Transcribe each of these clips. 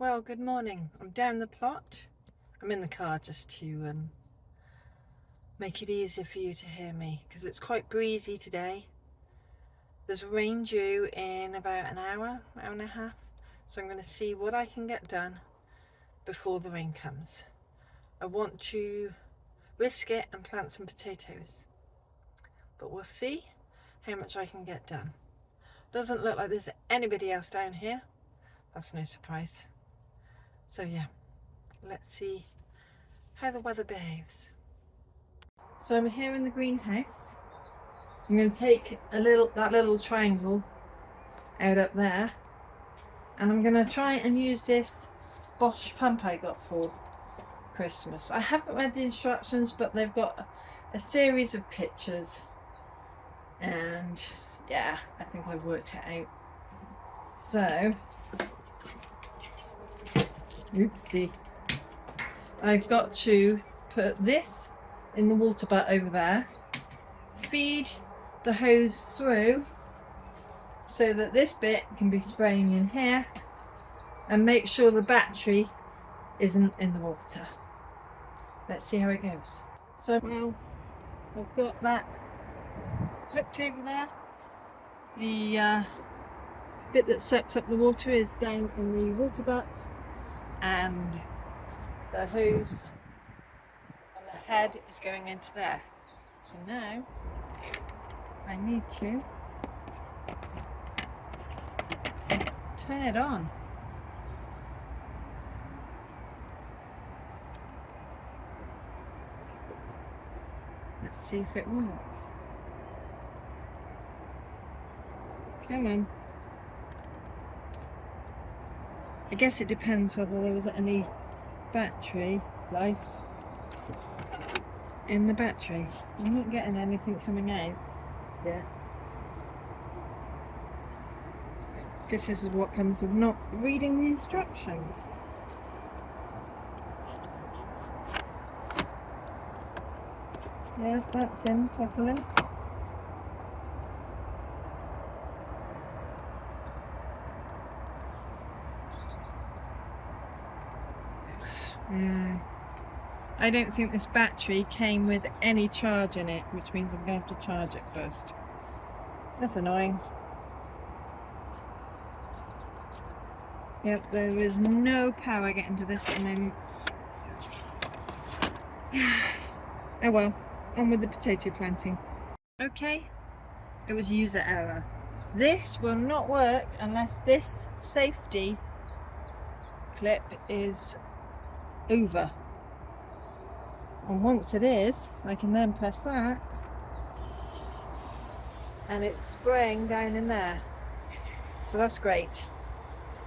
Well, good morning. I'm down the plot. I'm in the car just to make it easier for you to hear me because it's quite breezy today. There's rain due in about an hour and a half, so I'm going to see what I can get done before the rain comes. I want to risk it and plant some potatoes, but we'll see how much I can get done. Doesn't look like there's anybody else down here. That's no surprise. So yeah, let's see how the weather behaves. So I'm here in the greenhouse. I'm going to take that little triangle out up there, and I'm going to try and use this Bosh pump I got for Christmas. I haven't read the instructions, but they've got a series of pictures, and yeah, I think I've worked it out. So, oopsie, I've got to put this in the water butt over there, feed the hose through so that this bit can be spraying in here, and make sure the battery isn't in the water. Let's see how it goes. So, well, I've got that hooked over there. The bit that sucks up the water is down in the water butt, and the hose and the head is going into there. So now I need to turn it on. Let's see if it works. Come on. I guess it depends whether there was any battery life in the battery. I'm not getting anything coming out yet. Guess this is what comes of not reading the instructions. Yeah, that's in properly. I don't think this battery came with any charge in it, which means I'm going to have to charge it first. That's annoying. Yep, there is no power getting to this at the moment. Oh well, on with the potato planting. Okay, it was user error. This will not work unless this safety clip is over. And once it is, I can then press that and it's spraying down in there. So that's great.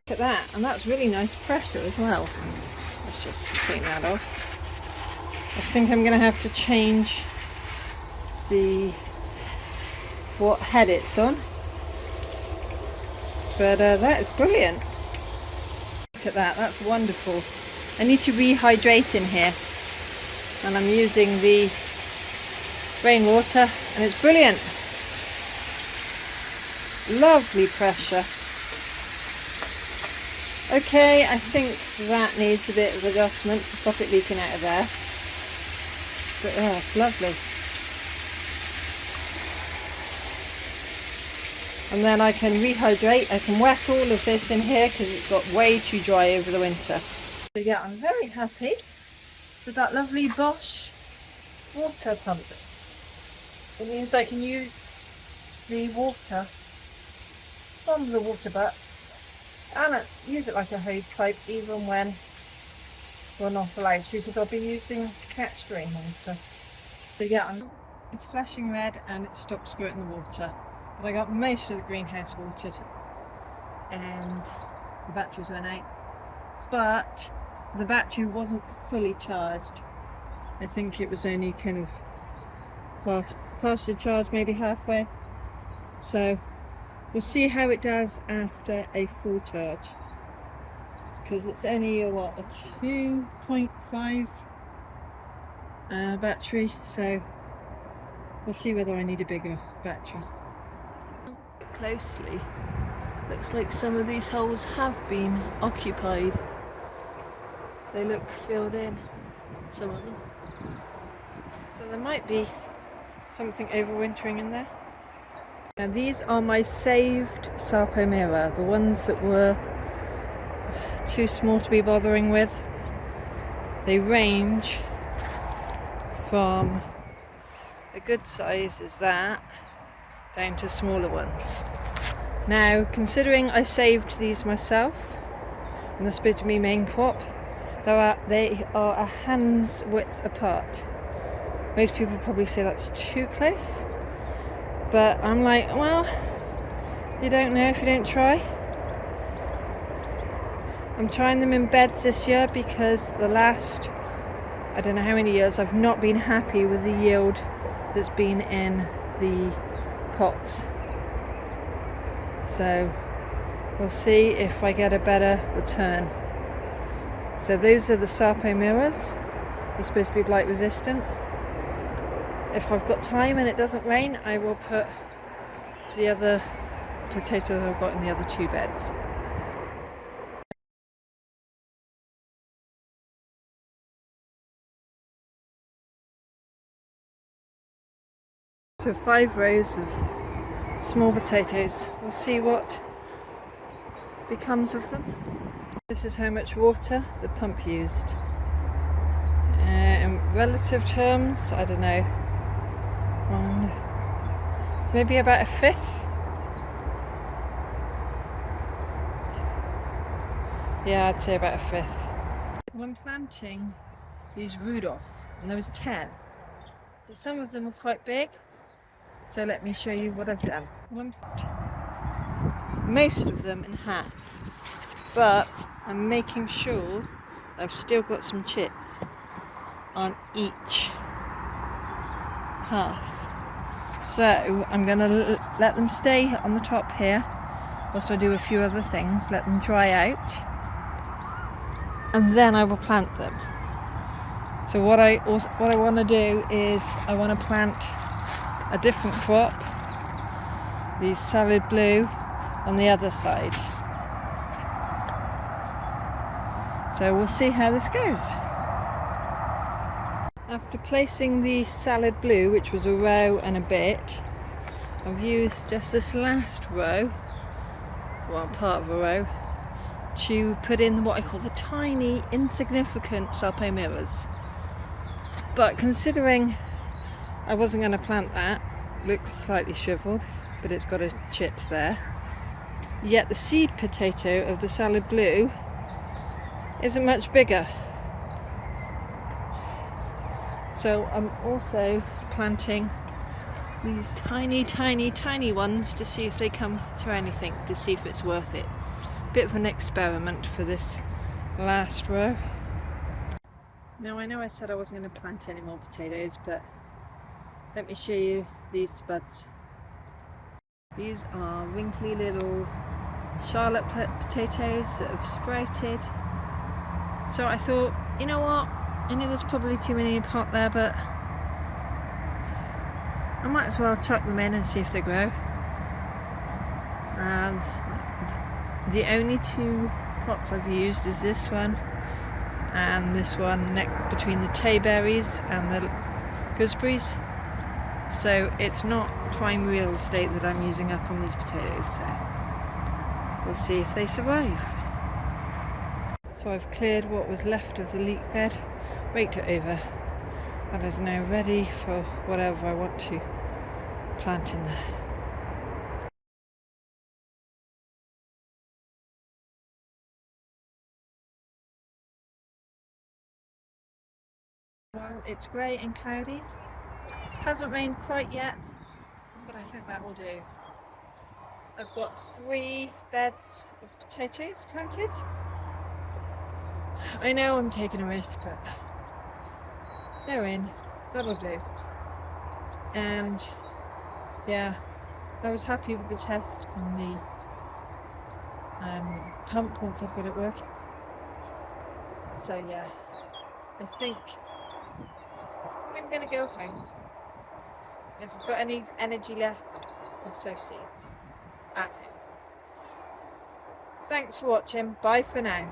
Look at that, and that's really nice pressure as well. Let's just take that off. I think I'm going to have to change what head it's on. But that is brilliant. Look at that, that's wonderful. I need to rehydrate in here, and I'm using the rainwater, and it's brilliant. Lovely pressure. Okay, I think that needs a bit of adjustment to stop it leaking out of there. But oh, it's lovely. And then I can rehydrate. I can wet all of this in here because it's got way too dry over the winter. So yeah, I'm very happy with that lovely Bosh water pump. It means I can use the water from the water butt and use it like a hose pipe even when we're not allowed to, because I'll be using catch rainwater. So yeah, it's flashing red and it stopped squirting the water. But I got most of the greenhouse watered and the batteries went out. But the battery wasn't fully charged. I think it was only kind of partially charged, maybe halfway. So we'll see how it does after a full charge, because it's only a 2.5 battery, so we'll see whether I need a bigger battery. Closely, looks like some of these holes have been occupied They look filled in, some of them. So there might be something overwintering in there. Now these are my saved Sarpomera, the ones that were too small to be bothering with. They range from a good size as that down to smaller ones. Now, considering I saved these myself and they're supposed to be main crop, they are a hand's width apart. Most people probably say that's too close, but I'm like, well, you don't know if you don't try. I'm trying them in beds this year because the last, I don't know how many years, I've not been happy with the yield that's been in the pots. So we'll see if I get a better return. So those are the Sarpomeras. They're supposed to be blight resistant. If I've got time and it doesn't rain, I will put the other potatoes I've got in the other two beds. So 5 rows of small potatoes. We'll see what becomes of them. This is how much water the pump used. In relative terms, I don't know, maybe about a fifth. Yeah, I'd say about a fifth. Well, I'm planting these Rudolph, and there was 10, but some of them are quite big. So let me show you what I've done. Most of them in half, but I'm making sure I've still got some chits on each half. So I'm going to let them stay on the top here whilst I do a few other things, let them dry out, and then I will plant them. So what I want to do is I want to plant a different crop, these salad blue, on the other side. So we'll see how this goes. After placing the salad blue, which was a row and a bit, I've used just this last row, well, part of a row, to put in what I call the tiny, insignificant Sarpomeras. But considering I wasn't going to plant that, looks slightly shriveled, but it's got a chit there. Yet the seed potato of the salad blue isn't much bigger. So I'm also planting these tiny, tiny, tiny ones to see if they come to anything, to see if it's worth it. Bit of an experiment for this last row. Now I know I said I wasn't going to plant any more potatoes, but let me show you these spuds. These are wrinkly little Charlotte potatoes that have sprouted. So I thought, you know what, I know there's probably too many in a pot there, but I might as well chuck them in and see if they grow. The only 2 pots I've used is this one and this one between the tayberries and the gooseberries. So it's not prime real estate that I'm using up on these potatoes, so we'll see if they survive. So I've cleared what was left of the leek bed, raked it over, and is now ready for whatever I want to plant in there. Well, it's grey and cloudy. Hasn't rained quite yet, but I think that will do. I've got 3 beds of potatoes planted. I know I'm taking a risk, but they're in. That'll do. And yeah, I was happy with the test on the pump once I've got it working. So yeah, I think I'm going to go home. If I've got any energy left, I'll sow seeds at home. Thanks for watching. Bye for now.